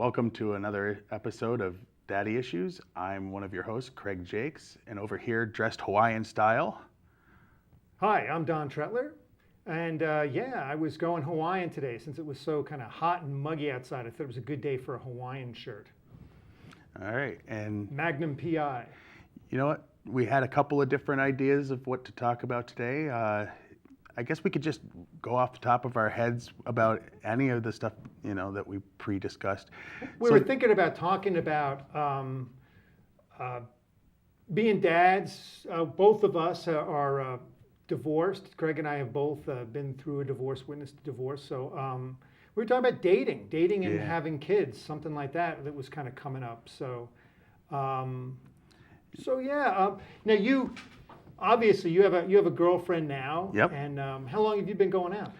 Welcome to another episode of Daddy Issues. I'm one of your hosts, Craig Jakes, and over here, dressed Hawaiian style. Hi, I'm Don Tretler, and I was going Hawaiian today since it was so kind of hot and muggy outside. I thought it was a good day for a Hawaiian shirt. All right, and Magnum PI. you know what? We had a couple of different ideas of what to talk about today. I guess we could just go off the top of our heads about any of the stuff, that we pre-discussed. We were thinking about talking about being dads. Both of us are divorced. Craig and I have both been through a divorce, witnessed a divorce. So we were talking about dating and having kids, something like that was kind of coming up. So, now you obviously you have a girlfriend now. Yep. And how long have you been going out?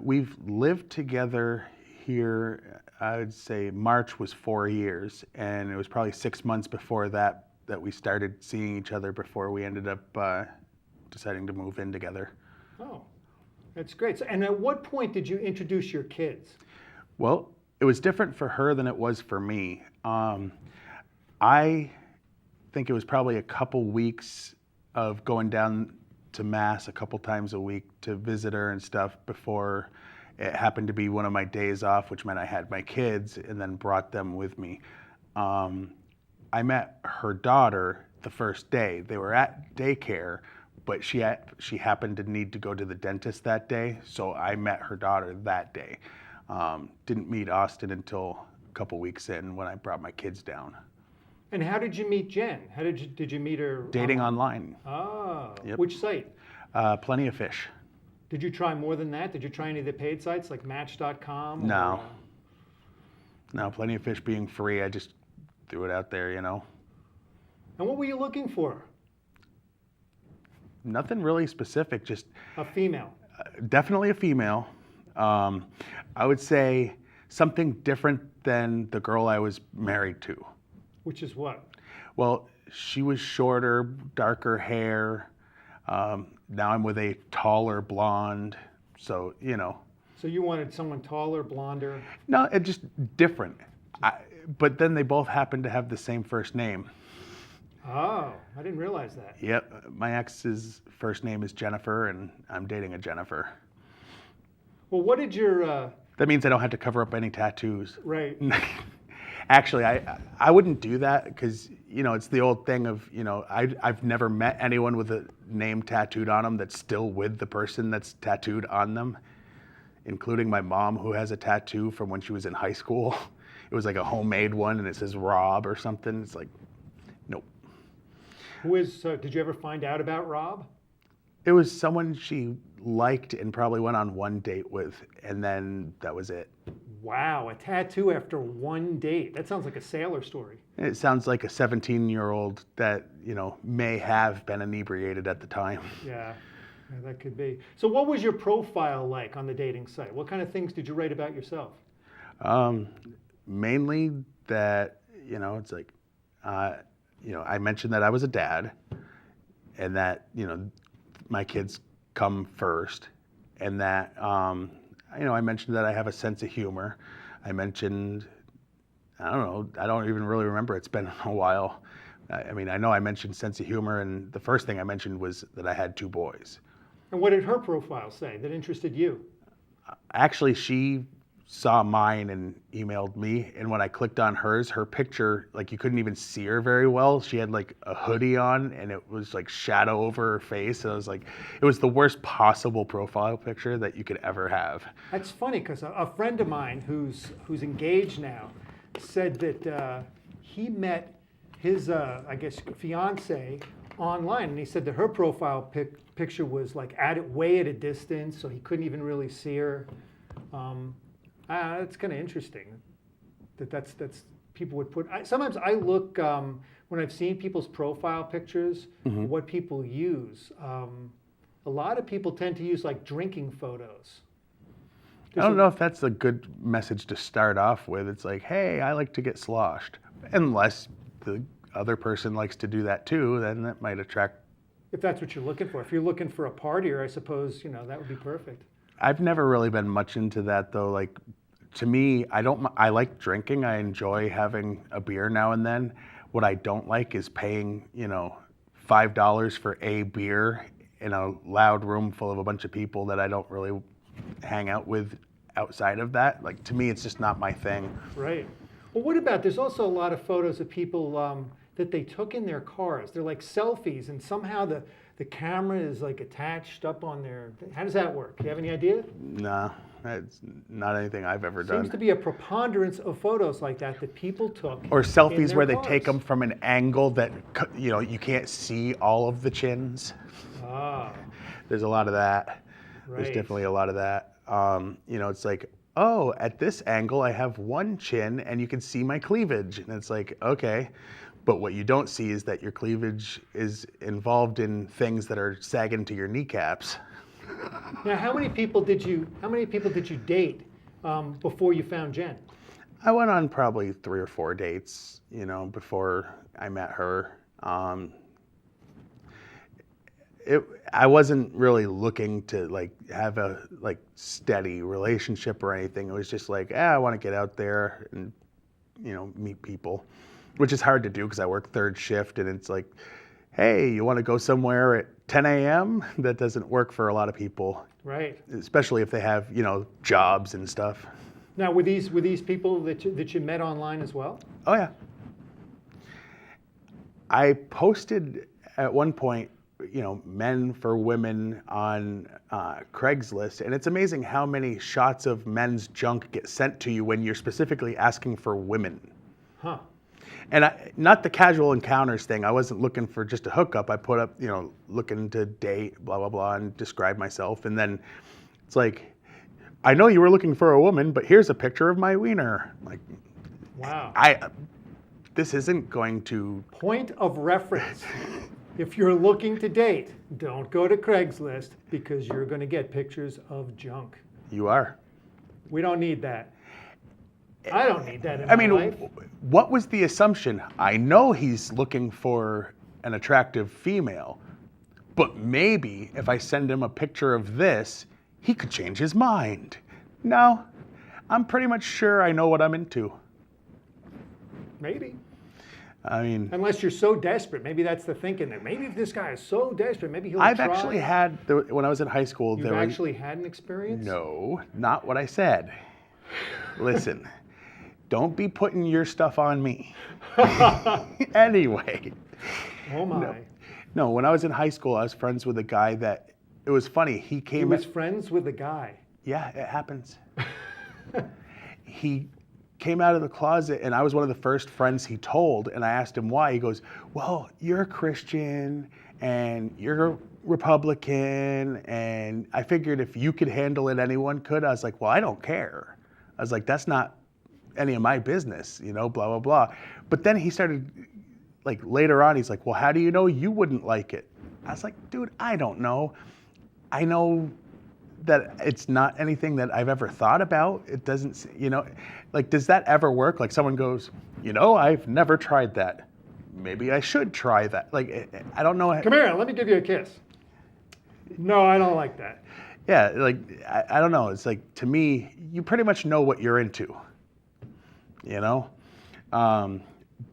We've lived together here, I would say March was 4 years, and it was probably 6 months before that we started seeing each other before we ended up deciding to move in together. Oh, that's great. So, and at what point did you introduce your kids? Well, it was different for her than it was for me. I think it was probably a couple weeks of going down to Mass a couple times a week to visit her and stuff before it happened to be one of my days off, which meant I had my kids and then brought them with me. I met her daughter the first day. They were at daycare, but she happened to need to go to the dentist that day, so I met her daughter that day. Didn't meet Austin until a couple weeks in when I brought my kids down. And how did you meet Jen? How did you meet her? Dating online. Oh, Yep. Which site? Plenty of Fish. Did you try more than that? Did you try any of the paid sites like Match.com? No. No, Plenty of Fish being free, I just threw it out there, And what were you looking for? Nothing really specific, just A female. definitely a female. I would say something different than the girl I was married to. Which is what? Well, she was shorter, darker hair. Now I'm with a taller blonde, so. So you wanted someone taller, blonder? No, it just different. But then they both happen to have the same first name. Oh, I didn't realize that. Yep, my ex's first name is Jennifer, and I'm dating a Jennifer. Well, what did your That means I don't have to cover up any tattoos. right? Actually, I wouldn't do that because, it's the old thing of, I've never met anyone with a name tattooed on them that's still with the person that's tattooed on them, including my mom, who has a tattoo from when she was in high school. It was like a homemade one, and it says Rob or something. It's like, nope. Did you ever find out about Rob? It was someone she liked and probably went on one date with, and then that was it. Wow, a tattoo after one date. That sounds like a sailor story. It sounds like a 17-year-old that, may have been inebriated at the time. Yeah, that could be. So what was your profile like on the dating site? What kind of things did you write about yourself? Mainly that, it's like, I mentioned that I was a dad and that, my kids come first, and that, I mentioned that I have a sense of humor. I mentioned, I don't know, I don't even really remember. It's been a while. I know I mentioned sense of humor, and the first thing I mentioned was that I had 2 boys. And what did her profile say that interested you? Actually, she saw mine and emailed me, and when I clicked on hers, her picture, like, you couldn't even see her very well. She had like a hoodie on, and it was like shadow over her face, and I was like, it was the worst possible profile picture that you could ever have. That's funny because a friend of mine who's engaged now said that he met his fiance online, and he said that her profile picture was like way at a distance, so he couldn't even really see her. That's kind of interesting. That's people would put. Sometimes I look when I've seen people's profile pictures, what people use. A lot of people tend to use like drinking photos. I don't know if that's a good message to start off with. It's like, hey, I like to get sloshed. Unless the other person likes to do that too, then that might attract. If that's what you're looking for. If you're looking for a partier, I suppose, that would be perfect. I've never really been much into that though, like to me, I like drinking. I enjoy having a beer now and then. What I don't like is paying, $5 for a beer in a loud room full of a bunch of people that I don't really hang out with outside of that. Like, to me, it's just not my thing. Right. Well, what about, there's also a lot of photos of people that they took in their cars. They're like selfies, and somehow the camera is like attached up on their, how does that work? Do you have any idea? Nah, that's not anything I've ever Seems done. to be a preponderance of photos like that people took. Or in selfies their where they take cars. them from an angle that, you can't see all of the chins. Ah, There's a lot of that. There's right. definitely a lot of that. It's like, oh, at this angle, I have one chin and you can see my cleavage. And it's like, okay. But what you don't see is that your cleavage is involved in things that are sagging to your kneecaps. Now, how many people did you date before you found Jen? I went on probably 3 or 4 dates, before I met her. I wasn't really looking to have a steady relationship or anything. It was just like, I want to get out there and meet people, which is hard to do because I work third shift, and it's like, hey, you want to go somewhere at 10 a.m.? That doesn't work for a lot of people, Right. especially if they have jobs and stuff. Now, were these people that you met online as well? Oh yeah. I posted at one point, men for women on Craigslist, and it's amazing how many shots of men's junk get sent to you when you're specifically asking for women. Huh. And not the casual encounters thing. I wasn't looking for just a hookup. I put up, looking to date, blah, blah, blah, and describe myself. And then it's like, I know you were looking for a woman, but here's a picture of my wiener. Like, Wow. this isn't going to... Point of reference. If you're looking to date, don't go to Craigslist because you're going to get pictures of junk. You are. We don't need that. I don't need that in my life. What was the assumption? I know he's looking for an attractive female, but maybe if I send him a picture of this, he could change his mind. No, I'm pretty much sure I know what I'm into. Maybe. I mean, Unless you're so desperate. Maybe that's the thinking there. Maybe if this guy is so desperate, maybe he'll I've try. actually had, when I was in high school, You've actually had an experience? No, not what I said. Listen, don't be putting your stuff on me. Anyway. Oh my. No, when I was in high school, I was friends with a guy that, it was funny, he He came... was friends with a guy. Yeah, it happens. He came out of the closet, and I was one of the first friends he told, and I asked him why. He goes, well, you're a Christian, and you're a Republican, and I figured if you could handle it, anyone could. I was like, well, I don't care. I was like, that's not any of my business, blah, blah, blah. But then he started, later on, he's like, well, how do you know you wouldn't like it? I was like, dude, I don't know. I know that it's not anything that I've ever thought about. It doesn't, does that ever work? Like someone goes, I've never tried that. Maybe I should try that. I don't know. Come here, let me give you a kiss. No, I don't like that. Yeah, I don't know. It's like, to me, you pretty much know what you're into,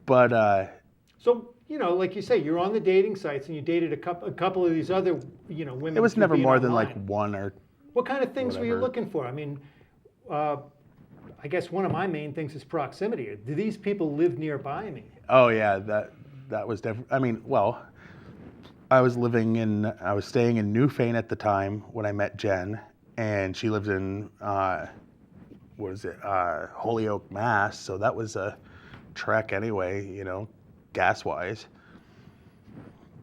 But So, like you say, you're on the dating sites and you dated a couple of these other, women. it was through never being more than online. one or... What kind of things were you whatever. looking for? I mean, I guess one of my main things is proximity. Do these people live nearby me? Oh yeah, that was definitely. I mean, well, I was staying in Newfane at the time when I met Jen, and she lived in Holyoke, Mass. So that was a trek anyway, gas wise.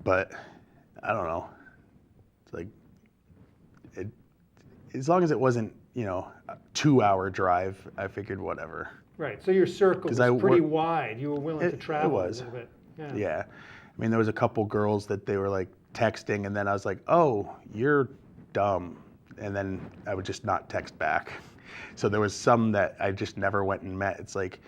But I don't know. It's like as long as it wasn't, a 2-hour drive, I figured whatever. Right. So your circle was 'Cause I pretty work- wide. You were willing to travel was. a little bit. Yeah. I mean, there was a couple girls that they were texting, and then I was like, oh, you're dumb. And then I would just not text back. So there was some that I just never went and met. It's like,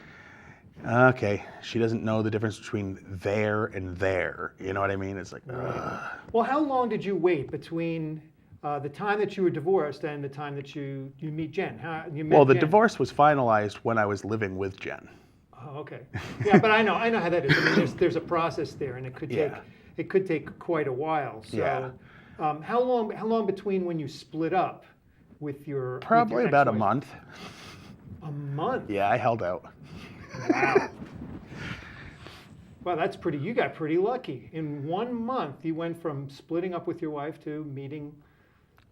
okay, she doesn't know the difference between there and there. You know what I mean? It's like, ugh. Well, how long did you wait between the time that you were divorced and the time that you meet Jen. You met Well, the Jen. divorce was finalized when I was living with Jen. Oh, okay. Yeah, but I know how that is. I mean, there's a process there, and Yeah. it could take quite a while. So, Yeah. how long between when you split up with your Probably about a ex-wife? month. A month. Yeah, I held out. Wow. Wow, you got pretty lucky. In 1 month, you went from splitting up with your wife to meeting.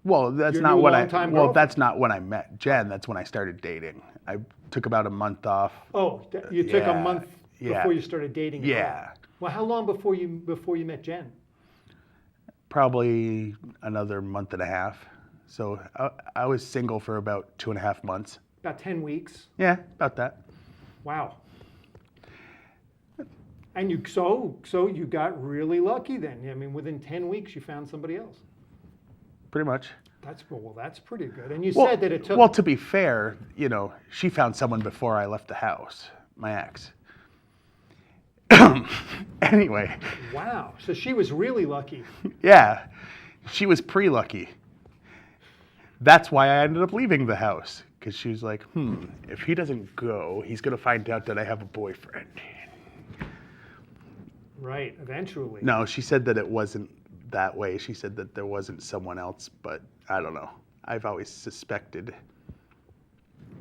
Well, that's Your not new when longtime Well, girlfriend. that's not when I met Jen. That's when I started dating. I took about a month off. Oh, you took a Yeah, month yeah. before you started dating. at all. Yeah, Well, how long before you met Jen? probably another month and a half. So I was single for about 2.5 months. About 10 weeks. Yeah, about that. Wow. And so you got really lucky then. I mean, within 10 weeks, you found somebody else. Pretty much. That's pretty good. And you Well, said that it took. well, to be fair, she found someone before I left the house, my ex. Anyway, Wow. So she was really lucky. yeah, she was pre-lucky. That's why I ended up leaving the house, because she was like, if he doesn't go, he's going to find out that I have a boyfriend. Right. Eventually. No, she said that it wasn't that way. She said that there wasn't someone else, but I don't know. I've always suspected,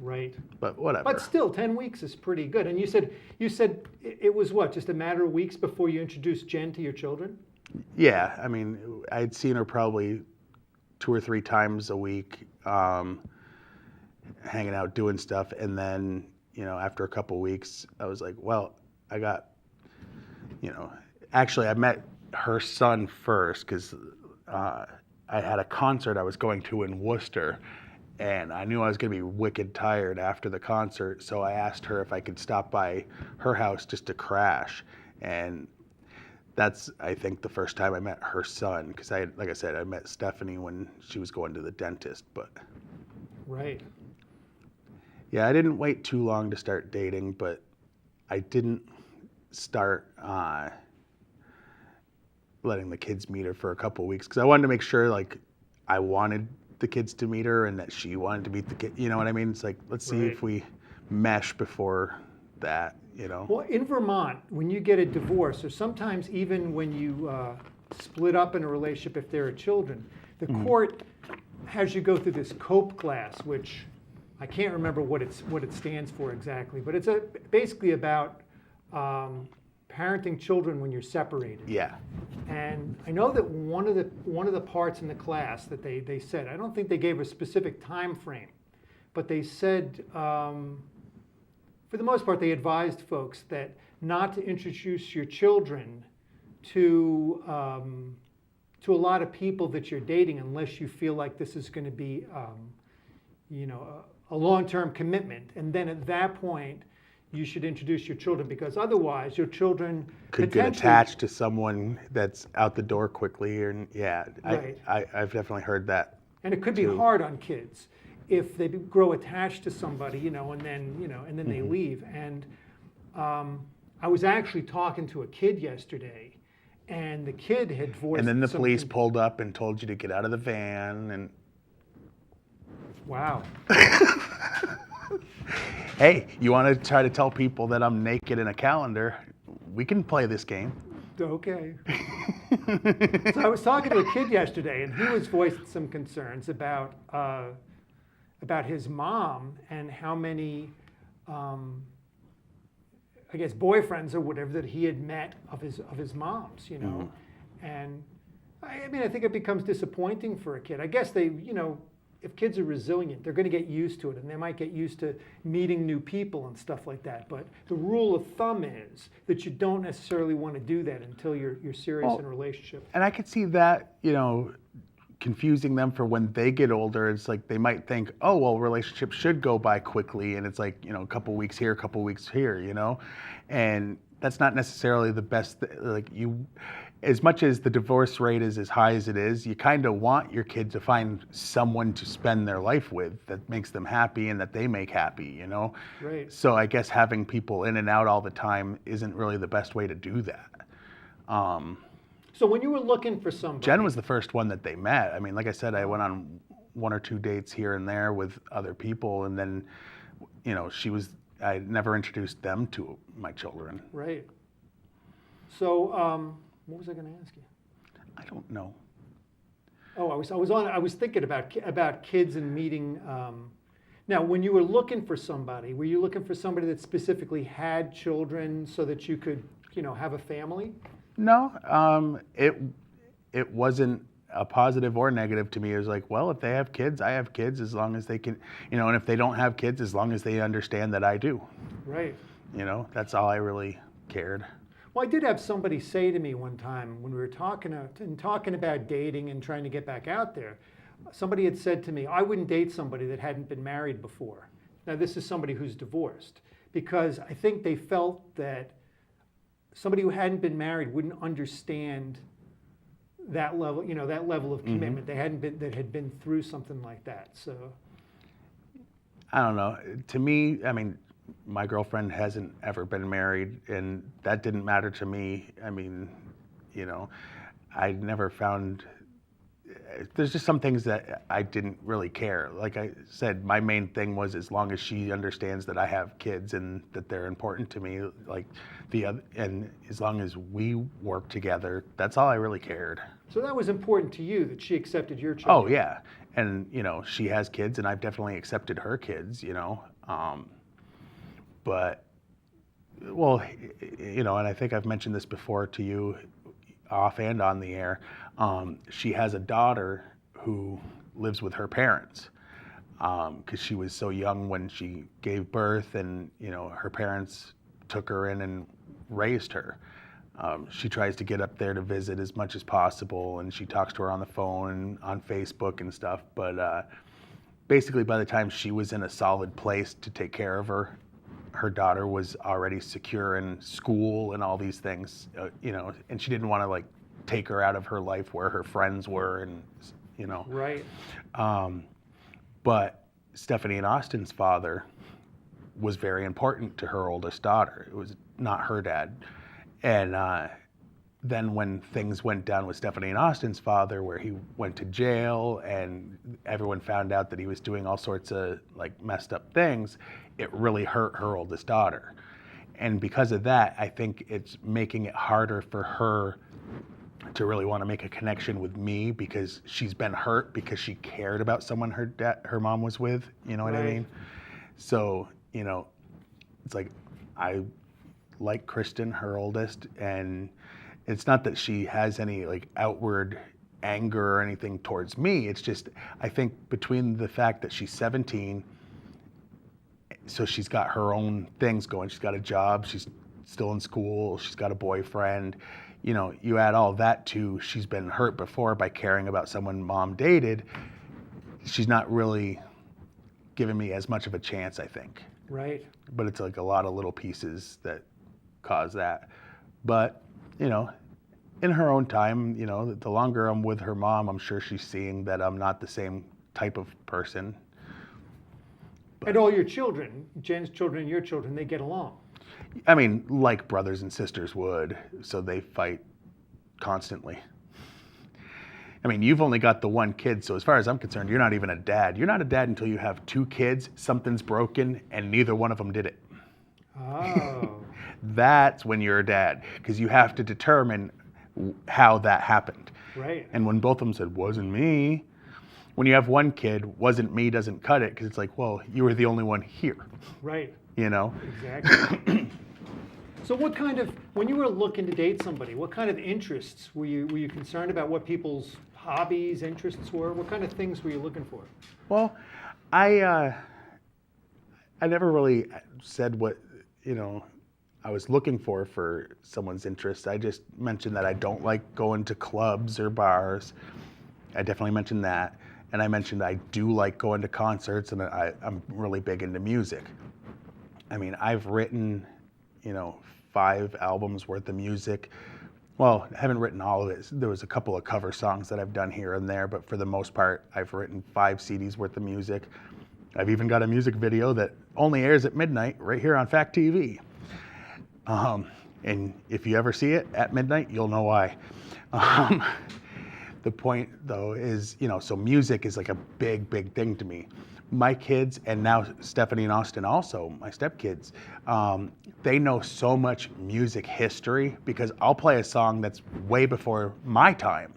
Right. but whatever. But still, 10 weeks is pretty good. And you said it was what, just a matter of weeks before you introduced Jen to your children? Yeah, I mean, I'd seen her probably 2 or 3 times a week, hanging out, doing stuff. And then, after a couple weeks, I was like, well, I got, actually, I met her son first because I had a concert I was going to in Worcester. And I knew I was going to be wicked tired after the concert. So I asked her if I could stop by her house just to crash. And that's, I think, the first time I met her son, because like I said, I met Stephanie when she was going to the dentist. But Right. yeah, I didn't wait too long to start dating, but I didn't start letting the kids meet her for a couple weeks, because I wanted to make sure, like, I wanted the kids to meet her and that she wanted to meet the kid. You know what I mean? It's like, let's see Right. if we mesh before that. Well, in Vermont, when you get a divorce, or sometimes even when you split up in a relationship if there are children, the court has you go through this COPE class, which I can't remember what it stands for exactly, but it's basically about parenting children when you're separated. Yeah. And I know that one of the parts in the class that they said, I don't think they gave a specific time frame, but they said, for the most part, they advised folks that not to introduce your children to a lot of people that you're dating unless you feel like this is going to be, a long-term commitment. And then at that point, you should introduce your children, because otherwise your children Could get potentially- attached to someone that's out the door quickly. And yeah, Right. I've definitely heard that. And it could be hard on kids if they grow attached to somebody, and then they leave. And I was actually talking to a kid yesterday, and the kid had voiced. And then the police something- pulled up and told you to get out of the van. And Wow. hey, you want to try to tell people that I'm naked in a calendar? We can play this game. Okay. So I was talking to a kid yesterday, and he was voicing some concerns about his mom and how many, I guess, boyfriends or whatever that he had met of his mom's, and I mean, I think it becomes disappointing for a kid. I guess they, if kids are resilient, they're going to get used to it, and they might get used to meeting new people and stuff like that. But the rule of thumb is that you don't necessarily want to do that until you're serious in a relationship. And I could see that, confusing them for when they get older. It's like they might think, oh, well, relationships should go by quickly. And it's like, a couple weeks here, a couple weeks here, And that's not necessarily the best. As much as the divorce rate is as high as it is, you kind of want your kid to find someone to spend their life with that makes them happy and that they make happy, Right. So I guess having people in and out all the time isn't really the best way to do that. So when you were looking for somebody, Jen was the first one that they met. I mean, like I said, I went on 1 or 2 dates here and there with other people, and then, I never introduced them to my children. right? So what was I going to ask you? I don't know. Oh, I was thinking about kids and meeting. Now, when you were looking for somebody, were you looking for somebody that specifically had children so that you could, have a family? No, it wasn't a positive or negative to me. It was like, well, if they have kids, I have kids, as long as they can, and if they don't have kids, as long as they understand that I do. Right. That's all I really cared. Well, I did have somebody say to me one time when we were talking about dating and trying to get back out there. Somebody had said to me, I wouldn't date somebody that hadn't been married before. Now, this is somebody who's divorced, because I think they felt that somebody who hadn't been married wouldn't understand that level, that level of commitment. They that had been through something like that. So I don't know. To me, I mean, my girlfriend hasn't ever been married, and that didn't matter to me. I mean, I never found. There's just some things that I didn't really care. Like I said, my main thing was, as long as she understands that I have kids and that they're important to me, like and as long as we work together, that's all I really cared. So that was important to you, that she accepted your Oh children. yeah, and she has kids, and I've definitely accepted her kids. But well, and I think I've mentioned this before to you, off and on the air. She has a daughter who lives with her parents, because she was so young when she gave birth, and her parents took her in and raised her. She tries to get up there to visit as much as possible, and she talks to her on the phone and on Facebook and stuff. But basically, by the time she was in a solid place to take care of her, her daughter was already secure in school and all these things, and she didn't want to take her out of her life where her friends were, and Right. But Stephanie and Austin's father was very important to her oldest daughter. It was not her dad. And then when things went down with Stephanie and Austin's father, where he went to jail and everyone found out that he was doing all sorts of messed up things, it really hurt her oldest daughter. And because of that, I think it's making it harder for her to really want to make a connection with me, because she's been hurt because she cared about someone her mom was with. You know what I Right. mean? So, it's like, I like Kristen, her oldest, and it's not that she has any outward anger or anything towards me. It's just, I think between the fact that she's 17, so she's got her own things going. She's got a job, she's still in school, she's got a boyfriend. You add all that to, she's been hurt before by caring about someone mom dated. She's not really giving me as much of a chance, I think. Right. But it's a lot of little pieces that cause that. But, in her own time, the longer I'm with her mom, I'm sure she's seeing that I'm not the same type of person. And all your children, Jen's children and your children, they get along. I mean, like brothers and sisters would, so they fight constantly. I mean, you've only got the one kid, so as far as I'm concerned, you're not even a dad. You're not a dad until you have 2 kids, something's broken, and neither one of them did it. Oh. That's when you're a dad, because you have to determine how that happened. Right. And when both of them said, wasn't me, when you have one kid, wasn't me doesn't cut it, because it's like, well, you were the only one here. Right. Exactly. So when you were looking to date somebody, what kind of interests were you concerned about? What people's hobbies, interests were? What kind of things were you looking for? Well, I never really said what, I was looking for someone's interest. I just mentioned that I don't like going to clubs or bars. I definitely mentioned that. And I mentioned I do like going to concerts, and I'm really big into music. I mean, I've written, 5 albums worth of music. Well, I haven't written all of it. There was a couple of cover songs that I've done here and there, but for the most part, I've written 5 CDs worth of music. I've even got a music video that only airs at midnight right here on Fact TV. And if you ever see it at midnight, you'll know why. Um, the point, though, is, so music is like a big, big thing to me. My kids, and now Stephanie and Austin also, my stepkids, they know so much music history because I'll play a song that's way before my time.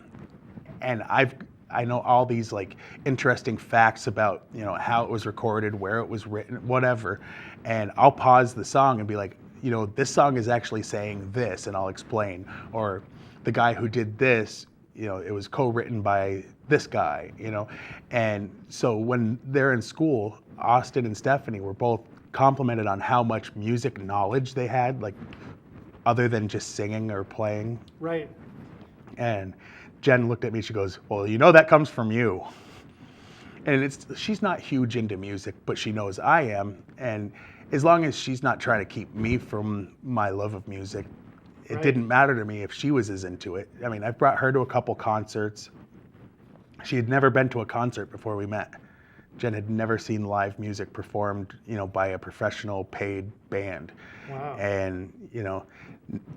And I know all these like interesting facts about, how it was recorded, where it was written, whatever. And I'll pause the song and be like, this song is actually saying this, and I'll explain. Or the guy who did this, it was co-written by this guy, And so when they're in school, Austin and Stephanie were both complimented on how much music knowledge they had, like other than just singing or playing. Right. And Jen looked at me, she goes, well, that comes from you. And she's not huge into music, but she knows I am. And as long as she's not trying to keep me from my love of music, it didn't matter to me if she was as into it. I mean, I've brought her to a couple concerts. She had never been to a concert before we met. Jen had never seen live music performed, by a professional paid band. Wow. And,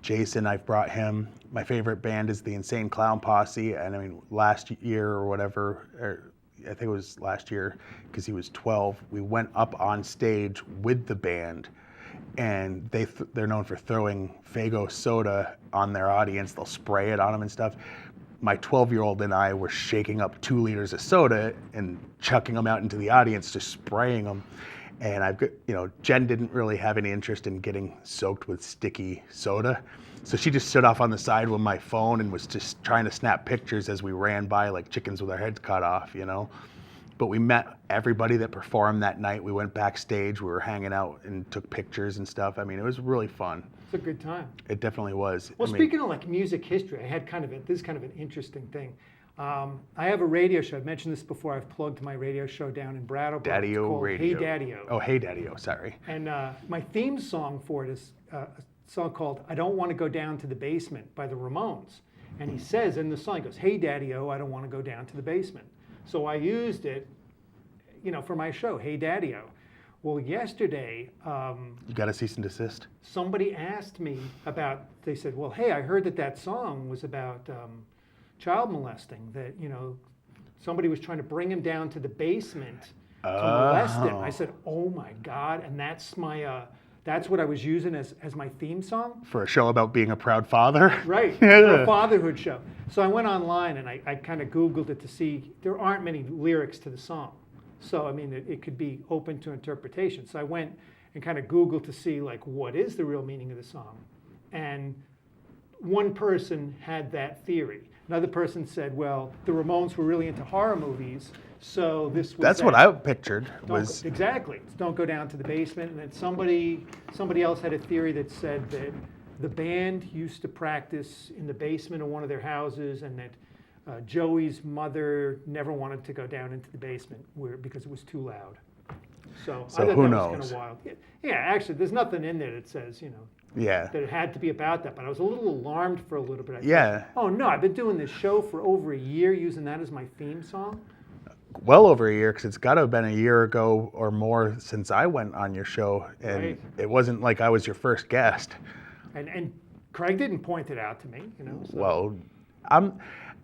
Jason, I've brought him. My favorite band is the Insane Clown Posse. And I mean, last year or whatever, I think it was last year, because he was 12, we went up on stage with the band. And they're known for throwing Faygo soda on their audience. They'll spray it on them and stuff. My 12-year-old and I were shaking up 2 liters of soda and chucking them out into the audience, just spraying them. And Jen didn't really have any interest in getting soaked with sticky soda. So she just stood off on the side with my phone and was just trying to snap pictures as we ran by like chickens with our heads cut off, But we met everybody that performed that night. We went backstage, we were hanging out and took pictures and stuff. I mean, it was really fun. It's a good time. It definitely was. Well, speaking of like music history, I had this is kind of an interesting thing. I have a radio show. I've mentioned this before. I've plugged my radio show down in Brattleboro. Daddy-O Radio. Hey Daddy-O. Oh, Hey Daddy-O, sorry. And my theme song for it is a song called I Don't Want to Go Down to the Basement by the Ramones. And he says in the song, he goes, hey Daddy-O, I don't want to go down to the basement. So I used it, for my show, Hey Daddy-O. Well, yesterday, You got a cease and desist? somebody asked me they said, well, hey, I heard that song was about child molesting, that, somebody was trying to bring him down to the basement to molest him. I said, oh my God, and that's that's what I was using as my theme song. For a show about being a proud father? Right, for a fatherhood show. So I went online and I kind of Googled it to see, there aren't many lyrics to the song. So, I mean, it could be open to interpretation. So I went and kind of Googled to see, like, what is the real meaning of the song? And one person had that theory. Another person said, well, the Ramones were really into horror movies, so this was That's what I pictured. Exactly. Don't go down to the basement. And then somebody else had a theory that said that the band used to practice in the basement of one of their houses, and that Joey's mother never wanted to go down into the basement because it was too loud. So I thought who that knows? was kind of wild. Yeah, actually, there's nothing in there that says, Yeah. that it had to be about that. But I was a little alarmed for a little bit. I Yeah. thought, oh no, I've been doing this show for over a year using that as my theme song. Well over a year, because it's got to have been a year ago or more since I went on your show. And Right. It wasn't like I was your first guest. And Craig didn't point it out to me, So. Well, I'm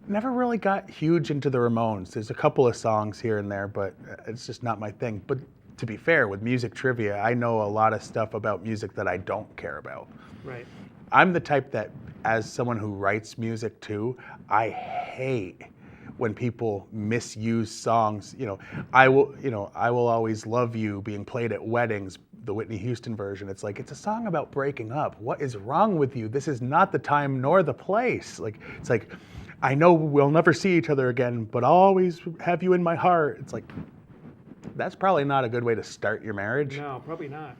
never really got huge into the Ramones. There's a couple of songs here and there, but it's just not my thing. But to be fair, with music trivia, I know a lot of stuff about music that I don't care about. Right. I'm the type that, as someone who writes music too, I hate when people misuse songs. I will always love you being played at weddings, the Whitney Houston version. It's like, it's a song about breaking up. What is wrong with you? This is not the time nor the place. It's like, I know we'll never see each other again, but I'll always have you in my heart. It's like, that's probably not a good way to start your marriage. No, probably not.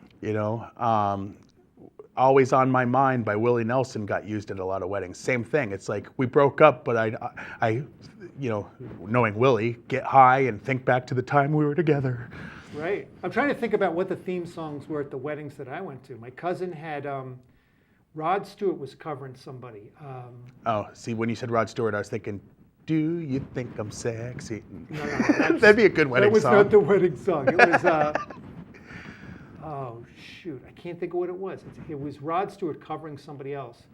Always on My Mind by Willie Nelson got used at a lot of weddings. Same thing. It's like, we broke up, but I knowing Willie, get high and think back to the time we were together. Right. I'm trying to think about what the theme songs were at the weddings that I went to. My cousin had, Rod Stewart was covering somebody. See, when you said Rod Stewart, I was thinking, do you think I'm sexy? No, That'd be a good wedding song. That was not the wedding song. It was, Oh, shoot. I can't think of what it was. It was Rod Stewart covering somebody else.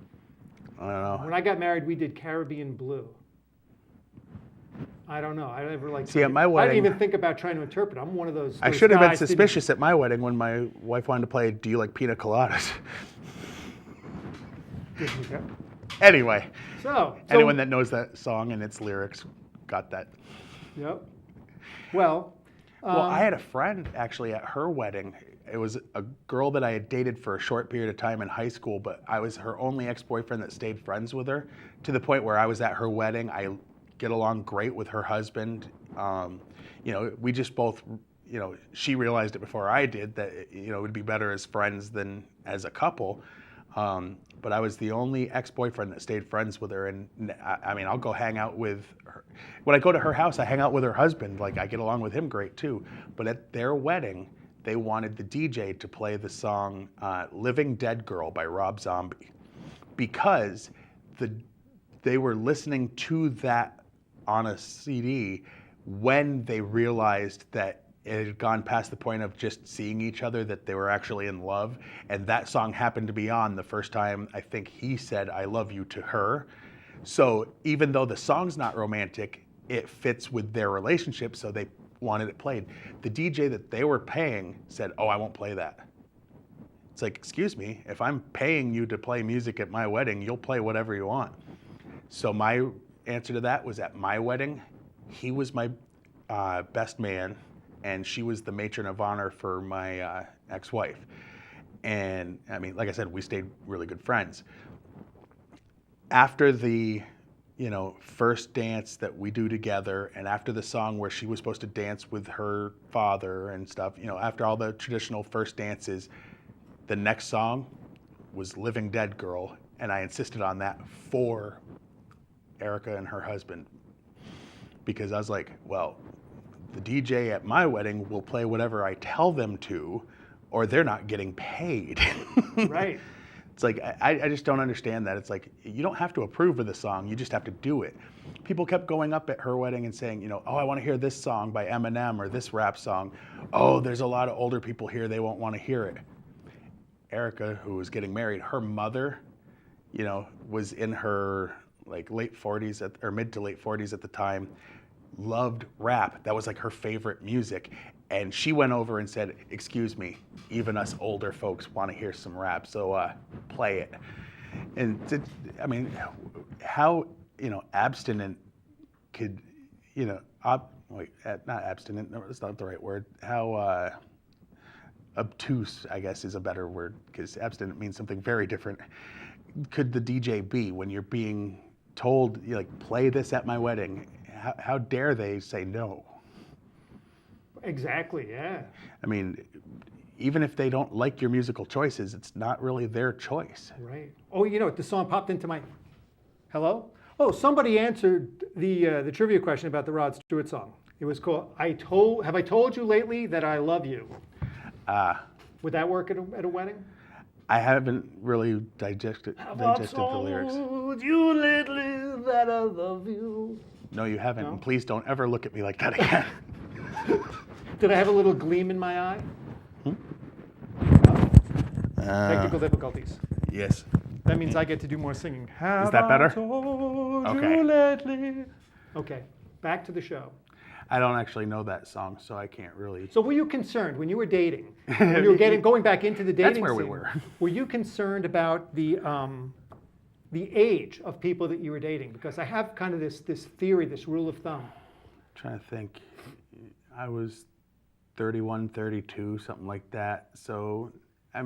I don't know. When I got married, we did Caribbean Blue. I don't know. I never like. See, at my I wedding- didn't even think about trying to interpret. I'm one of those. I those should have been guys didn't- suspicious at my wedding when my wife wanted to play "Do You Like Pina Coladas?" Okay. Anyway, So anyone that knows that song and its lyrics got that. Yep. Well. Well, I had a friend actually at her wedding. It was a girl that I had dated for a short period of time in high school, but I was her only ex-boyfriend that stayed friends with her, to the point where I was at her wedding. I get along great with her husband. We just both, she realized it before I did that, it would be better as friends than as a couple. But I was the only ex-boyfriend that stayed friends with her. And I'll go hang out with her. When I go to her house, I hang out with her husband. Like, I get along with him great too. But at their wedding, they wanted the DJ to play the song Living Dead Girl by Rob Zombie, because they were listening to that on a CD when they realized that it had gone past the point of just seeing each other, that they were actually in love. And that song happened to be on the first time I think he said "I love you" to her. So even though the song's not romantic, it fits with their relationship, so they wanted it played. The DJ that they were paying said, "Oh, I won't play that." It's like, excuse me, if I'm paying you to play music at my wedding, you'll play whatever you want. So my answer to that was, at my wedding, he was my best man, and she was the matron of honor for my ex-wife. And like I said, we stayed really good friends. After the first dance that we do together, and after the song where she was supposed to dance with her father and stuff, after all the traditional first dances, the next song was Living Dead Girl, and I insisted on that for Erica and her husband, because I was like, well, the DJ at my wedding will play whatever I tell them to, or they're not getting paid. Right. It's like, I just don't understand that. It's like, you don't have to approve of the song, you just have to do it. People kept going up at her wedding and saying, oh, I want to hear this song by Eminem or this rap song. Oh, there's a lot of older people here, they won't want to hear it. Erica, who was getting married, her mother, was in her late 40s or mid to late 40s at the time, loved rap. That was like her favorite music. And she went over and said, "Excuse me, even us older folks want to hear some rap, so play it." And how abstinent could not abstinent, no, that's not the right word. How obtuse, I guess, is a better word, because abstinent means something very different. Could the DJ be when you're being told, play this at my wedding? How dare they say no? Exactly, yeah. Even if they don't like your musical choices, it's not really their choice. Right. Oh, the song popped into my... Hello? Oh, somebody answered the trivia question about the Rod Stewart song. It was called Have I Told You Lately That I Love You? Would that work at a wedding? I haven't really digested the lyrics. Told you lately that I love you. No, you haven't. No? And please don't ever look at me like that again. Did I have a little gleam in my eye? Technical difficulties. Yes. That means I get to do more singing. Is that better? Have I told Okay. you lately? Okay, back to the show. I don't actually know that song, so I can't really. So were you concerned when you were dating, when you were going back into the dating That's where we scene, were. Were you concerned about the age of people that you were dating? Because I have kind of this theory, this rule of thumb. Trying to think. I was 31, 32, something like that. So, I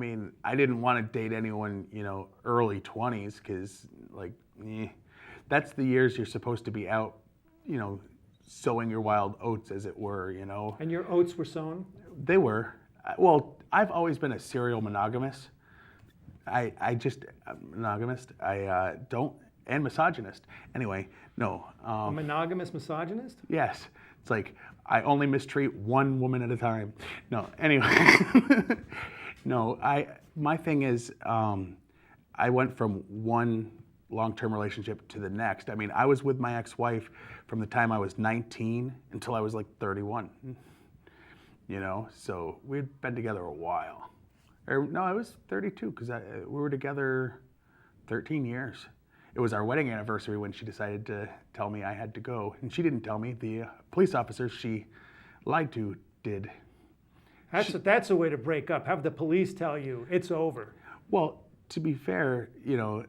didn't want to date anyone, early 20s, because, that's the years you're supposed to be out, sowing your wild oats, as it were, And your oats were sown? They were. Well, I've always been a serial monogamist. I'm monogamist. I don't, and misogynist. Anyway, no. A monogamous misogynist? Yes. It's like, I only mistreat one woman at a time. No, anyway. No, my thing is, I went from one long-term relationship to the next. I was with my ex-wife from the time I was 19 until I was 31. you know, so we'd been together a while. Or no, I was 32 because we were together 13 years. It was our wedding anniversary when she decided to tell me I had to go. And she didn't tell me. The police officer she lied to did. That's a way to break up. Have the police tell you it's over. Well, to be fair, you know,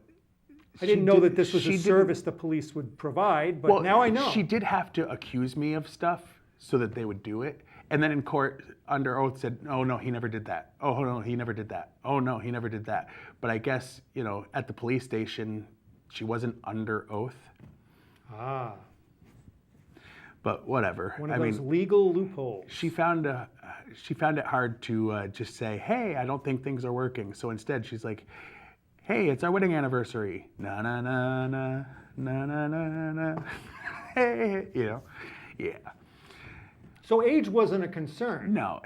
I didn't know that this was a service the police would provide, but now I know. She did have to accuse me of stuff so that they would do it. And then in court, under oath, said, oh, no, he never did that. Oh, no, he never did that. Oh, no, he never did that. But I guess, you know, at the police station, she wasn't under oath. Ah. But whatever. One of those legal loopholes. She found it hard to just say, hey, I don't think things are working. So instead, she's like, hey, it's our wedding anniversary. Na na na na na na na na. Hey, you know, yeah. So age wasn't a concern. No,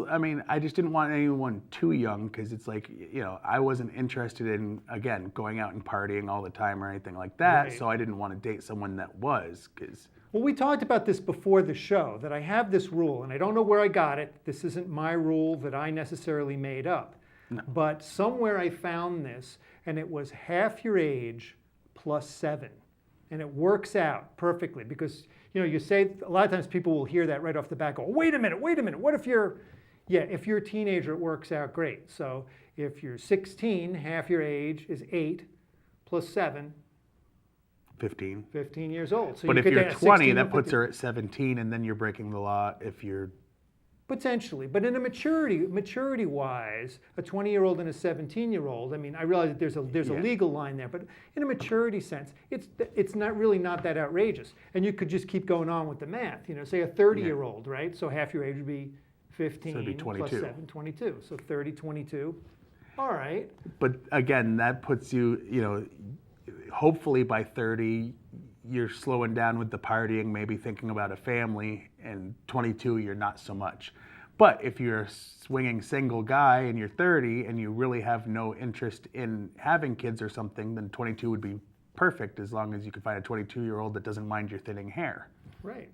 I mean, I just didn't want anyone too young because it's like, you know, I wasn't interested in, again, going out and partying all the time or anything like that. Right. So I didn't want to date someone that was, because. Well, we talked about this before the show, that I have this rule, and I don't know where I got it. This isn't my rule that I necessarily made up. No. But somewhere I found this, and it was half your age plus 7. And it works out perfectly because, you know, you say, a lot of times people will hear that right off the bat, go, wait a minute, what if you're a teenager, it works out great. So if you're 16, half your age is 8 plus 7. 15. 15 years old. So but you if could you're date a 20, 16 that or puts 15. her at 17, and then you're breaking the law if you're. Potentially, but in a maturity-wise, a 20-year-old and a 17-year-old. I mean, I realize that there's a legal line there, but in a maturity sense, it's not really not that outrageous. And you could just keep going on with the math. You know, say a 30-year-old, right? So half your age would be 15 So it'd be 22. plus 7, 22. So 30, 22. All right. But again, that puts you, you know, hopefully by 30, you're slowing down with the partying, maybe thinking about a family, and 22, you're not so much. But if you're a swinging single guy and you're 30 and you really have no interest in having kids or something, then 22 would be perfect as long as you can find a 22-year-old that doesn't mind your thinning hair. Right.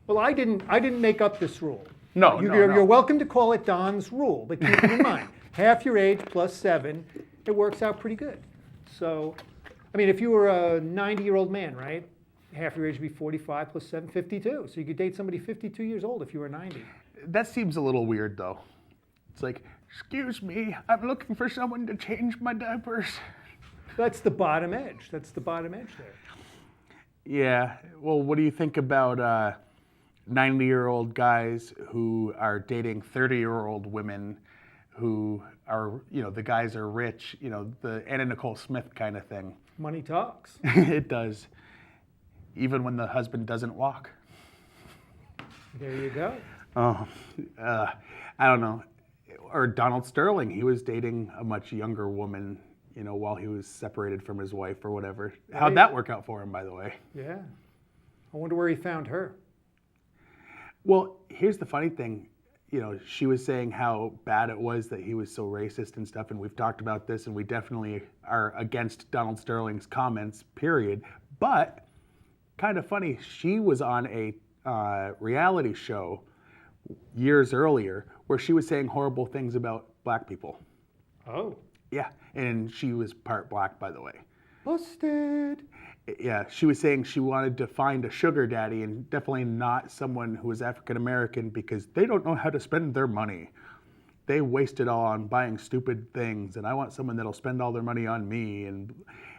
Well, I didn't make up this rule. No, You're welcome to call it Don's rule, but keep it in mind, half your age plus 7, it works out pretty good. So, I mean, if you were a 90-year-old man, right? Half your age would be 45 plus 7, 52. So you could date somebody 52 years old if you were 90. That seems a little weird, though. It's like, excuse me, I'm looking for someone to change my diapers. That's the bottom edge. That's the bottom edge there. Yeah. Well, what do you think about 90-year-old guys who are dating 30-year-old women who are, you know, the guys are rich, you know, the Anna Nicole Smith kind of thing? Money talks. It does. Even when the husband doesn't walk. There you go. Oh, I don't know. Or Donald Sterling, he was dating a much younger woman, you know, while he was separated from his wife or whatever. How'd that work out for him, by the way? Yeah. I wonder where he found her. Well, here's the funny thing. You know, she was saying how bad it was that he was so racist and stuff, and we've talked about this, and we definitely are against Donald Sterling's comments, period. But, kind of funny, she was on a reality show years earlier where she was saying horrible things about black people. Oh. Yeah, and she was part black, by the way. Busted. Yeah, she was saying she wanted to find a sugar daddy and definitely not someone who was African American because they don't know how to spend their money. They waste it all on buying stupid things, and I want someone that'll spend all their money on me. And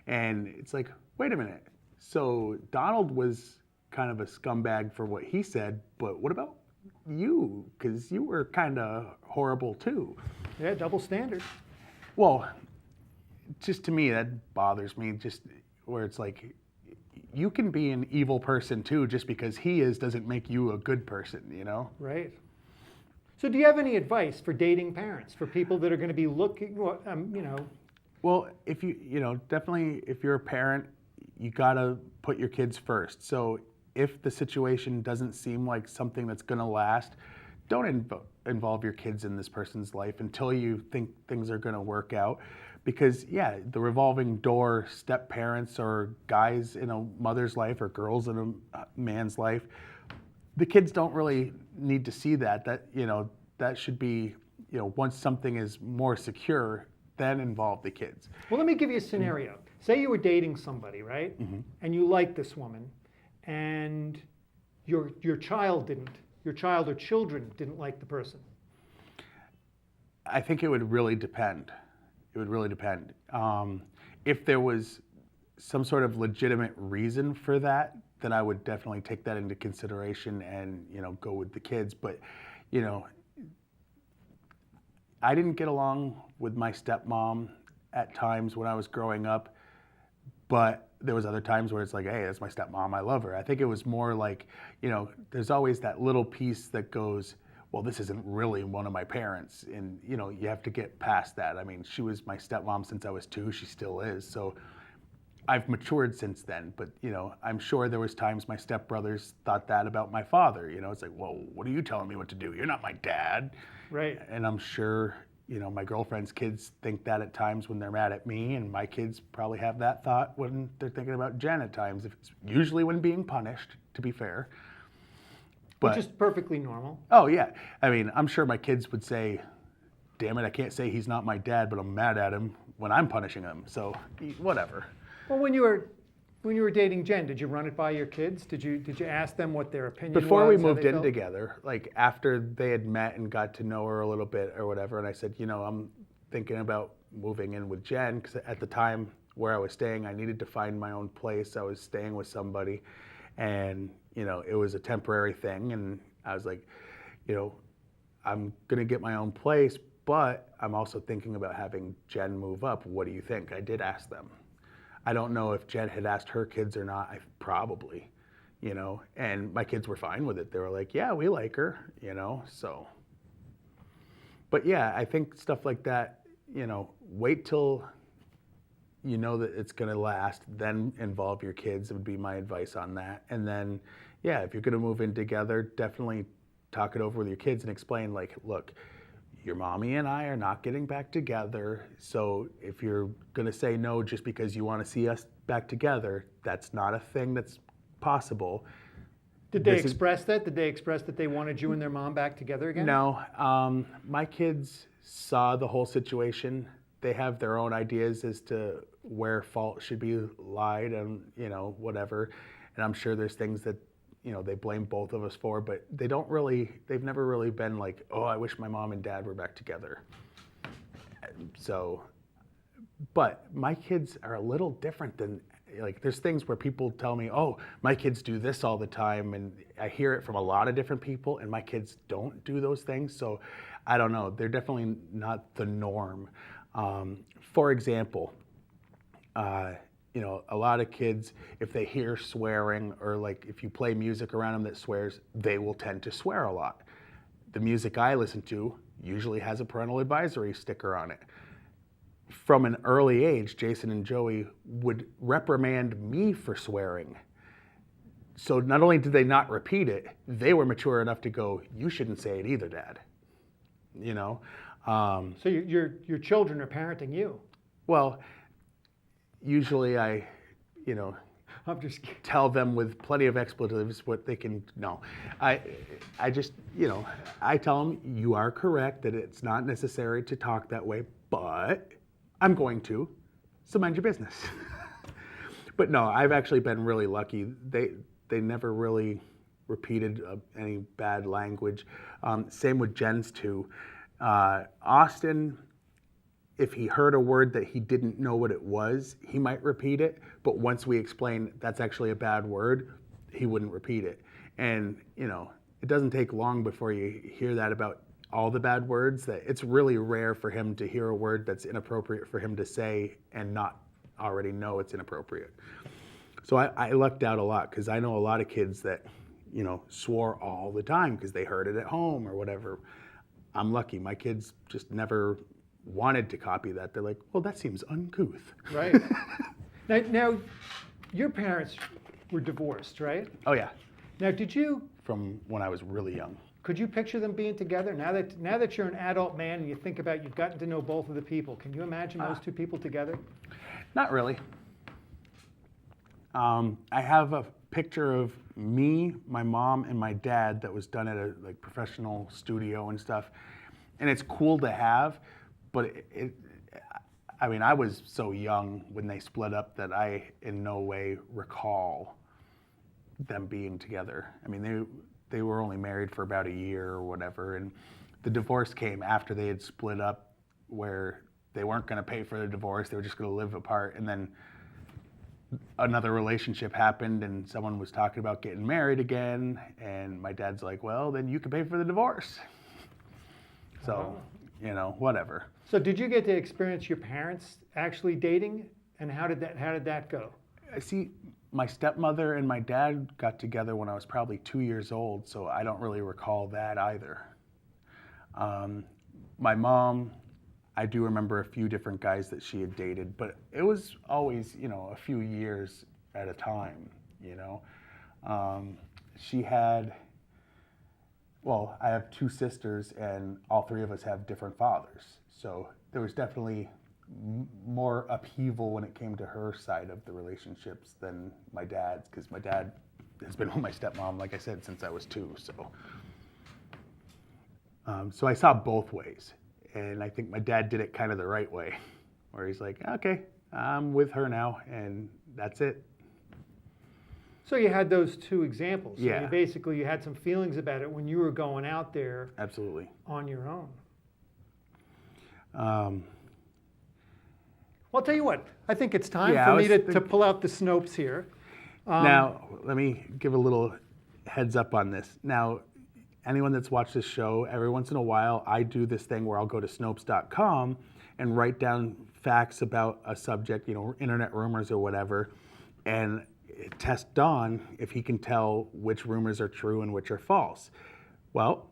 it's like, wait a minute. So Donald was kind of a scumbag for what he said, but what about you? Because you were kind of horrible too. Yeah, double standard. Well, just to me, that bothers me, just where it's like, you can be an evil person too, just because he is doesn't make you a good person, you know? Right. So do you have any advice for dating parents, for people that are going to be looking, you know? Well, if definitely if you're a parent, you gotta put your kids first. So if the situation doesn't seem like something that's gonna last, don't involve your kids in this person's life until you think things are gonna work out. Because yeah, the revolving door step parents or guys in a mother's life or girls in a man's life, the kids don't really need to see that. That should be, once something is more secure, then involve the kids. Well, let me give you a scenario. Say you were dating somebody, right? And you like this woman, and your child didn't. Your child or children didn't like the person. I think it would really depend. If there was some sort of legitimate reason for that, then I would definitely take that into consideration and, go with the kids. But, I didn't get along with my stepmom at times when I was growing up, but there was other times where it's like, hey, that's my stepmom, I love her. I think it was more like, there's always that little piece that goes, well, this isn't really one of my parents. And, you have to get past that. I mean, she was my stepmom since I was 2, she still is. So I've matured since then, but, I'm sure there was times my stepbrothers thought that about my father. It's like, well, what are you telling me what to do? You're not my dad. Right. And I'm sure, my girlfriend's kids think that at times when they're mad at me, and my kids probably have that thought when they're thinking about Jen at times. It's usually when being punished, to be fair. But, which is perfectly normal. Oh, yeah. I mean, I'm sure my kids would say, damn it, I can't say he's not my dad, but I'm mad at him when I'm punishing him. So, whatever. Well, when you were dating Jen, did you run it by your kids? Did you ask them what their opinion was? Before we how moved they in felt? together, like after they had met and got to know her a little bit or whatever, and I said, I'm thinking about moving in with Jen, because at the time where I was staying, I needed to find my own place. I was staying with somebody, and it was a temporary thing, and I was like, I'm gonna get my own place, but I'm also thinking about having Jen move up. What do you think? I did ask them. I don't know if Jen had asked her kids or not. Probably, and my kids were fine with it. They were like, yeah, we like her, so. But yeah, I think stuff like that, wait till you know that it's going to last, then involve your kids, would be my advice on that. And then, yeah, if you're going to move in together, definitely talk it over with your kids and explain, like, look, your mommy and I are not getting back together. So if you're going to say no just because you want to see us back together, that's not a thing that's possible. Did they express that? Did they express that they wanted you and their mom back together again? No. My kids saw the whole situation. They have their own ideas as to where fault should be lied and, whatever. And I'm sure there's things that, they blame both of us for, but they've never really been like, oh, I wish my mom and dad were back together. So, but my kids are a little different than, like, there's things where people tell me, oh, my kids do this all the time, and I hear it from a lot of different people, and my kids don't do those things. So I don't know, they're definitely not the norm. For example, a lot of kids, if they hear swearing, or like if you play music around them that swears, they will tend to swear a lot. The music I listen to usually has a parental advisory sticker on it. From an early age, Jason and Joey would reprimand me for swearing. So not only did they not repeat it, they were mature enough to go, you shouldn't say it either, Dad. So your children are parenting you. Well, usually I, I'm just kidding. tell them with plenty of expletives what they can. No, I just, I tell them, you are correct that it's not necessary to talk that way, but I'm going to, so mind your business. But no, I've actually been really lucky. They never really repeated any bad language. Same with Jen's too. Austin, if he heard a word that he didn't know what it was, he might repeat it. But once we explain that's actually a bad word, he wouldn't repeat it. And, it doesn't take long before you hear that about all the bad words, that it's really rare for him to hear a word that's inappropriate for him to say and not already know it's inappropriate. So I lucked out a lot, because I know a lot of kids that, swore all the time because they heard it at home or whatever. I'm lucky. My kids just never wanted to copy that. They're like, well, that seems uncouth. Right. Now, your parents were divorced, right? Oh, yeah. Now, From when I was really young. could you picture them being together? Now that you're an adult man and you think about you've gotten to know both of the people, can you imagine those two people together? Not really. I have picture of me, my mom, and my dad that was done at a like professional studio and stuff. And it's cool to have, but I mean, I was so young when they split up that I in no way recall them being together. I mean, they were only married for about a year or whatever, and the divorce came after they had split up, where they weren't going to pay for the divorce. They were just going to live apart, and then another relationship happened, and someone was talking about getting married again, and my dad's like, "Well, then you can pay for the divorce." So, whatever. So did you get to experience your parents actually dating, and how did that go? I see. My stepmother and my dad got together when I was probably 2 years old, so I don't really recall that either. My mom, I do remember a few different guys that she had dated, but it was always, a few years at a time, She had, well, I have two sisters, and all three of us have different fathers. So there was definitely more upheaval when it came to her side of the relationships than my dad's, because my dad has been with my stepmom, like I said, since I was 2. So I saw both ways, and I think my dad did it kind of the right way, where he's like, "Okay, I'm with her now, and that's it." So you had those two examples. So Yeah. you had some feelings about it when you were going out there Absolutely. on your own. Um, Well, I'll tell you what. I think it's time Yeah, for I me was to pull out the Snopes here. Now, let me give a little heads up on this. Now, anyone that's watched this show, every once in a while, I do this thing where I'll go to Snopes.com and write down facts about a subject, internet rumors or whatever, and test Don if he can tell which rumors are true and which are false. Well,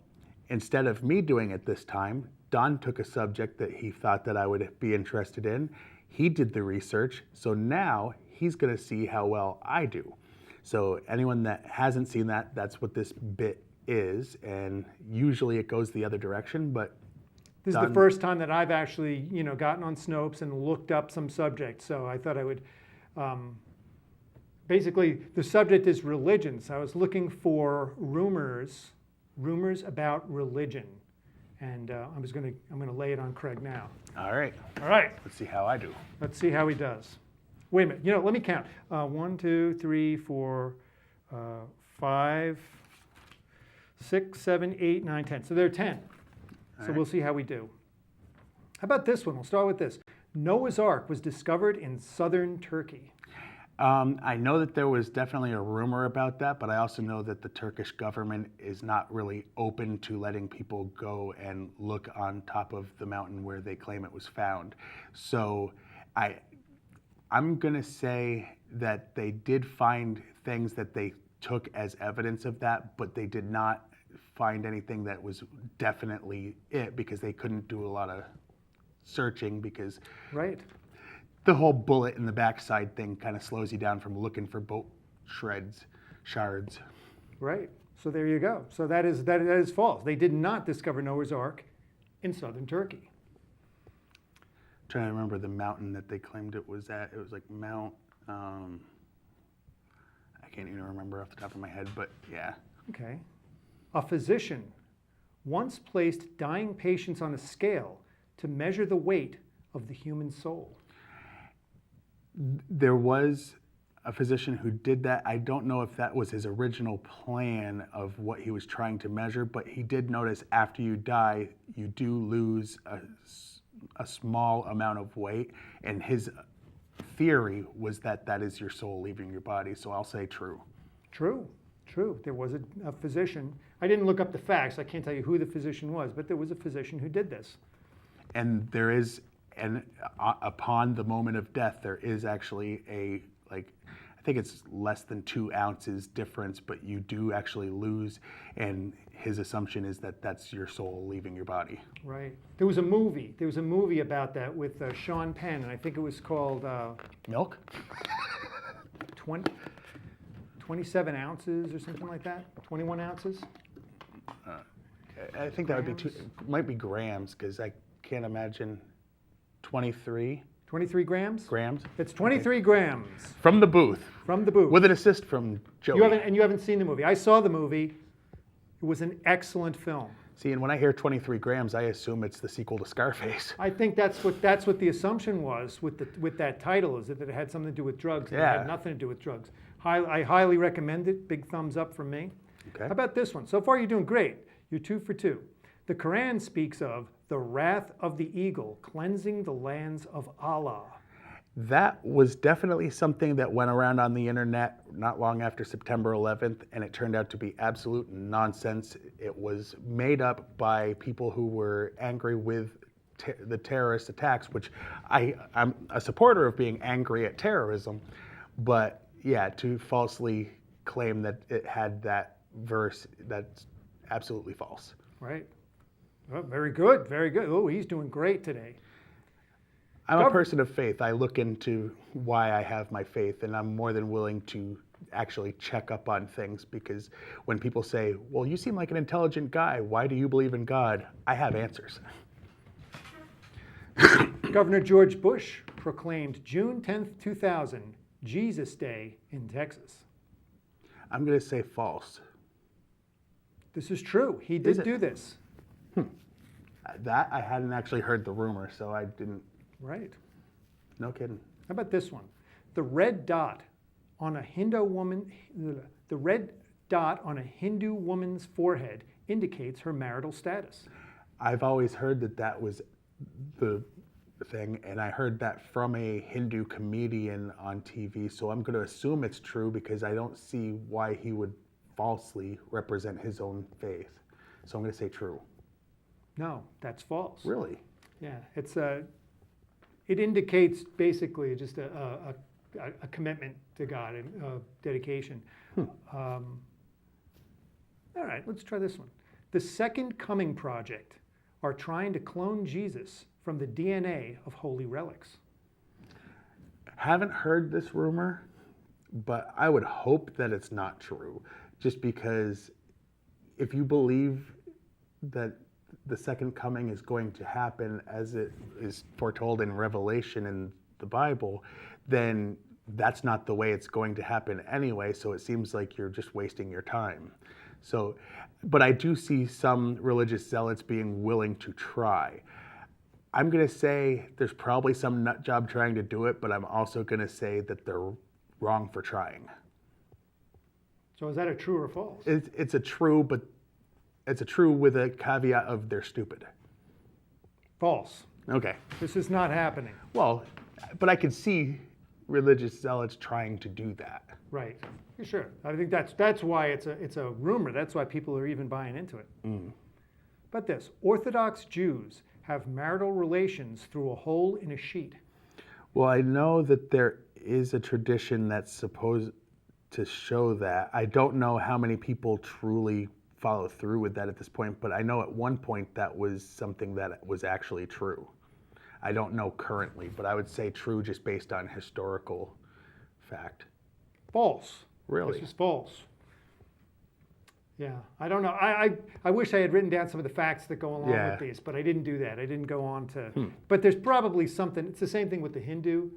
instead of me doing it this time, Don took a subject that he thought that I would be interested in. He did the research, so now he's going to see how well I do. So anyone that hasn't seen that, that's what this bit is, and usually it goes the other direction, but This is the first time that I've actually, gotten on Snopes and looked up some subjects. So I thought I would, basically, the subject is religion. So I was looking for rumors about religion, and I'm going to lay it on Craig now. all right, All right, let's see how I do. let's see how he does. Wait a minute. Let me count. 1, 2, 3, 4, 5, 6, 7, 8, 9, 10. So there are 10. So we'll see how we do. How about this one? We'll start with this. Noah's Ark was discovered in southern Turkey. I know that there was definitely a rumor about that, but I also know that the Turkish government is not really open to letting people go and look on top of the mountain where they claim it was found. So I'm going to say that they did find things that they took as evidence of that, but they did not find anything that was definitely it, because they couldn't do a lot of searching, because Right. the whole bullet in the backside thing kind of slows you down from looking for boat shards. Right. So there you go. So that is false. They did not discover Noah's Ark in southern Turkey. I'm trying to remember the mountain that they claimed it was at. It was like Mount, I can't even remember off the top of my head, but yeah. Okay. A physician once placed dying patients on a scale to measure the weight of the human soul. There was a physician who did that. I don't know if that was his original plan of what he was trying to measure, but he did notice after you die, you do lose a small amount of weight, and his theory was that that is your soul leaving your body, so I'll say true. True. There was a physician. I didn't look up the facts. I can't tell you who the physician was, but there was a physician who did this. And there is, upon the moment of death, there is actually I think it's less than 2 ounces difference, but you do actually lose, and his assumption is that that's your soul leaving your body. Right. There was a movie about that with Sean Penn, and I think it was called Milk? 27 ounces or something like that. 21 ounces. I think that would be might be grams, because I can't imagine 23. 23 grams? Grams? It's 23 grams From the booth. from the booth. With an assist from Joey. You haven't seen the movie. I saw the movie. It was an excellent film. See, and when I hear 23 grams, I assume it's the sequel to Scarface. I think that's what the assumption was with that title, is that it had something to do with drugs. And It Yeah. had nothing to do with drugs. I highly recommend it. Big thumbs up from me. Okay. How about this one? So far, you're doing great. You're 2 for 2. The Quran speaks of the wrath of the eagle cleansing the lands of Allah. That was definitely something that went around on the internet not long after September 11th, and it turned out to be absolute nonsense. It was made up by people who were angry with the terrorist attacks, which I'm a supporter of being angry at terrorism, but yeah, to falsely claim that it had that verse, that's absolutely false. Right. Oh, very good. Very good. Oh, he's doing great today. I'm a person of faith. I look into why I have my faith, and I'm more than willing to actually check up on things, because when people say, well, you seem like an intelligent guy, why do you believe in God? I have answers. Governor George Bush proclaimed June 10th, 2000, Jesus Day in Texas. I'm going to say false. This is true. He Is did it? do this. That I hadn't actually heard the rumor, so I didn't. Right. No kidding. How about this one? The red dot on a Hindu woman's forehead indicates her marital status. I've always heard that was the thing, and I heard that from a Hindu comedian on TV, so I'm going to assume it's true, because I don't see why he would falsely represent his own faith. So I'm going to say true. No, that's false. Really? Yeah, it indicates basically just a commitment to God and dedication. All right, let's try this one. The Second Coming Project are trying to clone Jesus from the DNA of holy relics. Haven't heard this rumor, but I would hope that it's not true, just because if you believe that the second coming is going to happen as it is foretold in Revelation in the Bible, then that's not the way it's going to happen anyway, so it seems like you're just wasting your time. So, but I do see some religious zealots being willing to try. I'm going to say there's probably some nut job trying to do it, but I'm also going to say that they're wrong for trying. So is that a true or false? It's a true, but it's a true with a caveat of they're stupid. False. Okay. This is not happening. Well, but I could see religious zealots trying to do that. Right. Sure. I think that's why it's a rumor. That's why people are even buying into it. But this, Orthodox Jews have marital relations through a hole in a sheet. Well, I know that there is a tradition that's supposed to show that. I don't know how many people truly follow through with that at this point, but I know at one point that was something that was actually true. I don't know currently, but I would say true just based on historical fact. False. Really? This is false. Yeah, I don't know. I wish I had written down some of the facts that go along Yeah. with these, but I didn't do that. I didn't go on to. But there's probably something. It's the same thing with the Hindu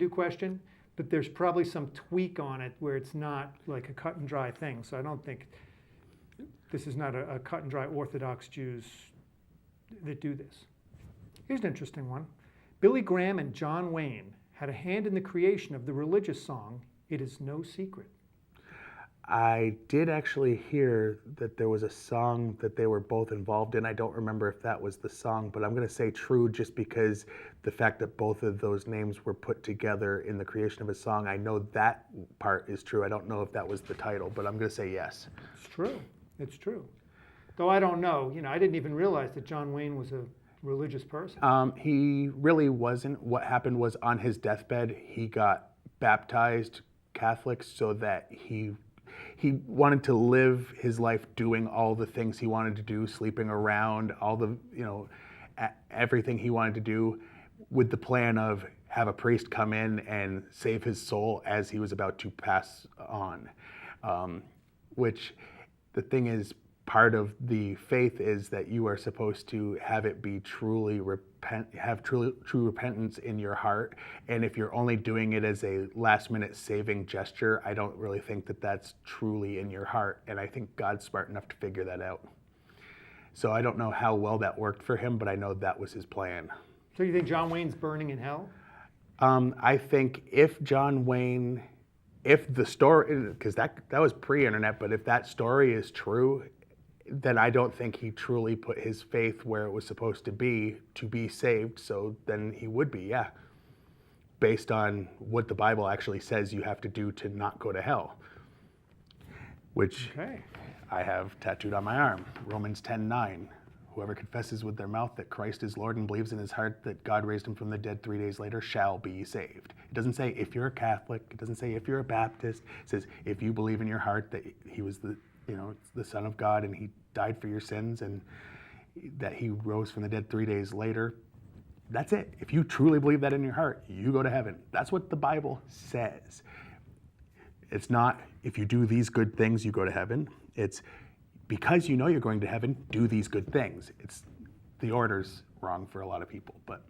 question. But there's probably some tweak on it where it's not like a cut and dry thing. So I don't think this is not a cut and dry Orthodox Jews that do this. Here's an interesting one. Billy Graham and John Wayne had a hand in the creation of the religious song, "It Is No Secret." I did actually hear that there was a song that they were both involved in. I don't remember if that was the song, but I'm going to say true just because the fact that both of those names were put together in the creation of a song, I know that part is true. I don't know if that was the title, but I'm going to say yes. It's true. It's true. Though I don't know. I didn't even realize that John Wayne was a religious person. He really wasn't. What happened was on his deathbed, he got baptized Catholic so that he wanted to live his life doing all the things he wanted to do, sleeping around, all the, everything he wanted to do, with the plan of have a priest come in and save his soul as he was about to pass on. Which the thing is, part of the faith is that you are supposed to have it be true repentance in your heart. And if you're only doing it as a last minute saving gesture, I don't really think that that's truly in your heart. And I think God's smart enough to figure that out. So I don't know how well that worked for him, but I know that was his plan. So you think John Wayne's burning in hell? I think if John Wayne, if the story, because that was pre-internet, but if that story is true, then I don't think he truly put his faith where it was supposed to be saved. So then he would be, yeah, based on what the Bible actually says you have to do to not go to hell, which I have tattooed on my arm. Romans 10:9. Whoever confesses with their mouth that Christ is Lord and believes in his heart that God raised him from the dead 3 days later shall be saved. It doesn't say if you're a Catholic. It doesn't say if you're a Baptist. It says if you believe in your heart that he was the Son of God and he died for your sins and that he rose from the dead 3 days later. That's it. If you truly believe that in your heart, you go to heaven. That's what the Bible says. It's not if you do these good things, you go to heaven. It's because you know you're going to heaven, do these good things. It's the order's wrong for a lot of people. But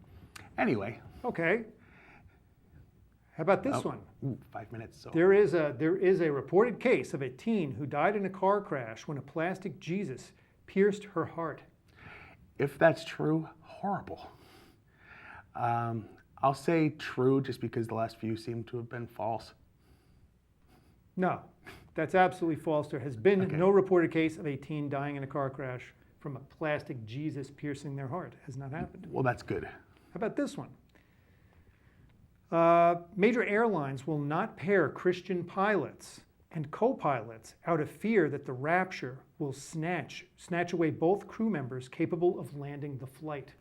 anyway. Okay. How about this one? 5 minutes. So. There is a reported case of a teen who died in a car crash when a plastic Jesus pierced her heart. If that's true, horrible. I'll say true just because the last few seem to have been false. No, that's absolutely false. There has been no reported case of a teen dying in a car crash from a plastic Jesus piercing their heart. It has not happened. Well, that's good. How about this one? Major airlines will not pair Christian pilots and co-pilots out of fear that the rapture will snatch away both crew members capable of landing the flight.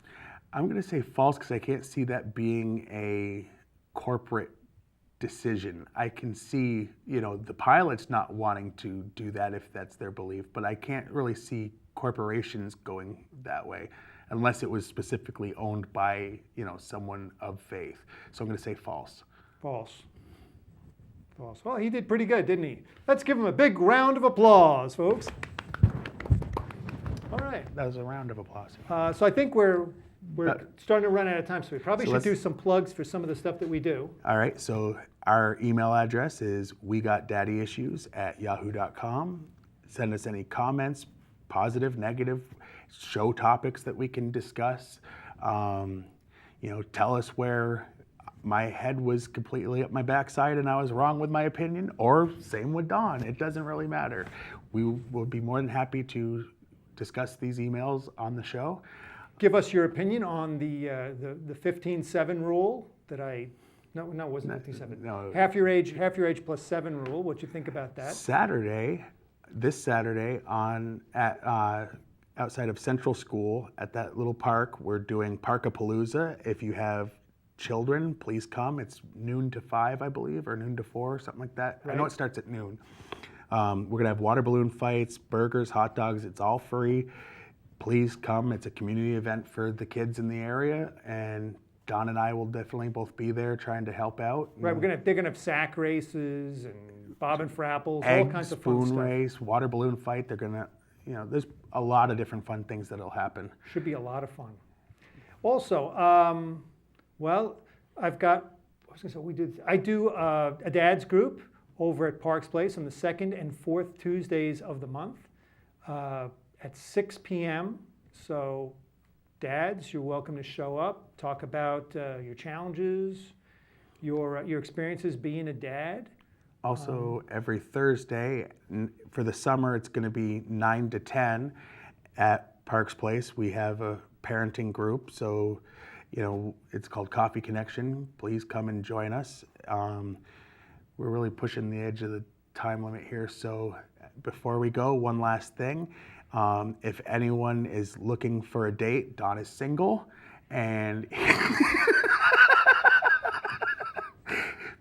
I'm going to say false because I can't see that being a corporate decision. I can see, the pilots not wanting to do that if that's their belief, but I can't really see corporations going that way unless it was specifically owned by, someone of faith. So I'm going to say false. False. False. Well, he did pretty good, didn't he? Let's give him a big round of applause, folks. All right. That was a round of applause. So I think we're starting to run out of time, so we probably should do some plugs for some of the stuff that we do. All right, so our email address is wegotdaddyissues@yahoo.com. Send us any comments, positive, negative, show topics that we can discuss. Tell us where my head was completely up my backside and I was wrong with my opinion, or same with Don. It doesn't really matter. We will be more than happy to discuss these emails on the show. Give us your opinion on the 15-7 rule that it wasn't 15-7. No. Half your age plus 7 rule. What you think about that? This Saturday outside of Central School at that little park, we're doing Parkapalooza. If you have children, please come. It's noon to 5, I believe, or noon to 4, something like that. Right. I know it starts at noon. We're going to have water balloon fights, burgers, hot dogs. It's all free. Please come. It's a community event for the kids in the area, and Don and I will definitely both be there trying to help out. Right, they're gonna have sack races and bob and frapples, all kinds of fun stuff. Spoon race, water balloon fight. They're gonna, there's a lot of different fun things that'll happen. Should be a lot of fun. Also, I do a dad's group over at Parks Place on the 2nd and 4th Tuesdays of the month. At 6 p.m. So dads, you're welcome to show up, talk about your challenges, your experiences being a dad. Also, every Thursday, for the summer, it's going to be 9 to 10 at Parks Place. We have a parenting group, so it's called Coffee Connection. Please come and join us. We're really pushing the edge of the time limit here, so before we go, one last thing. If anyone is looking for a date, Don is single, and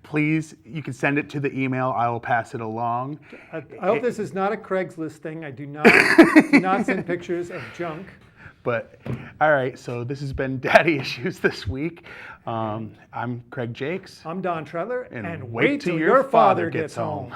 please, you can send it to the email. I will pass it along. I hope this is not a Craigslist thing. I do not send pictures of junk. But all right, so this has been Daddy Issues this week. I'm Craig Jakes. I'm Don Treadler, and wait till your father gets home.